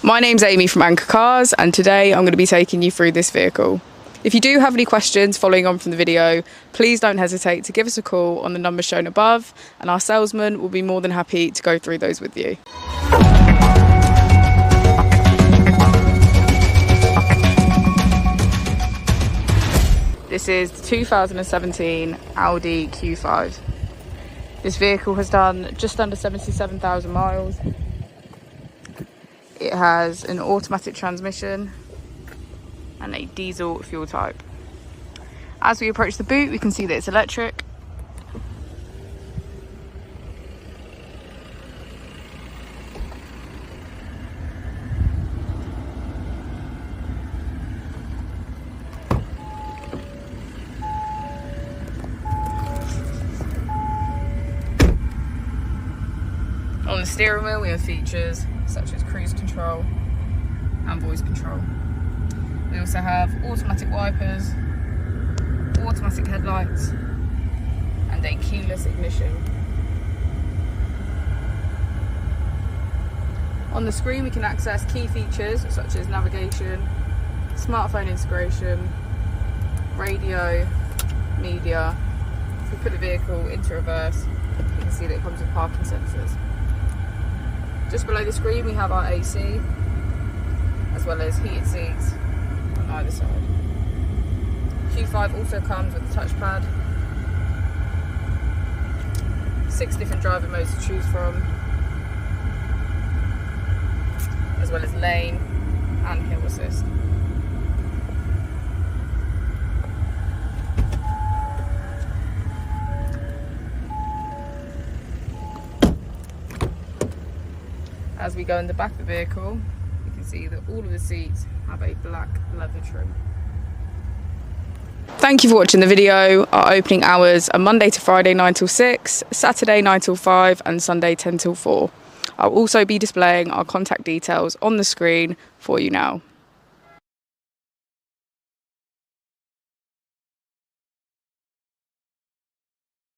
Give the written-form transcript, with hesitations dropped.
My name's Amy from Anchor Cars, and today I'm going to be taking you through this vehicle. If you do have any questions following on from the video, please don't hesitate to give us a call on the number shown above, and our salesman will be more than happy to go through those with you. This is the 2017 Audi Q5. This vehicle has done just under 77,000 miles. It has an automatic transmission and a diesel fuel type. As we approach the boot, we can see that it's electric. On the steering wheel, we have features such as cruise control and voice control. We also have automatic wipers, automatic headlights, and a keyless ignition. On the screen, we can access key features such as navigation, smartphone integration, radio, media. If we put the vehicle into reverse, you can see that it comes with parking sensors. Just below the screen we have our AC, as well as heated seats on either side. Q5 also comes with a touchpad, 6 different driver modes to choose from, as well as lane and hill assist. As we go in the back of the vehicle, you can see that all of the seats have a black leather trim. Thank you for watching the video. Our opening hours are Monday to Friday 9 till 6, Saturday 9 till 5 and Sunday 10 till 4. I'll also be displaying our contact details on the screen for you now.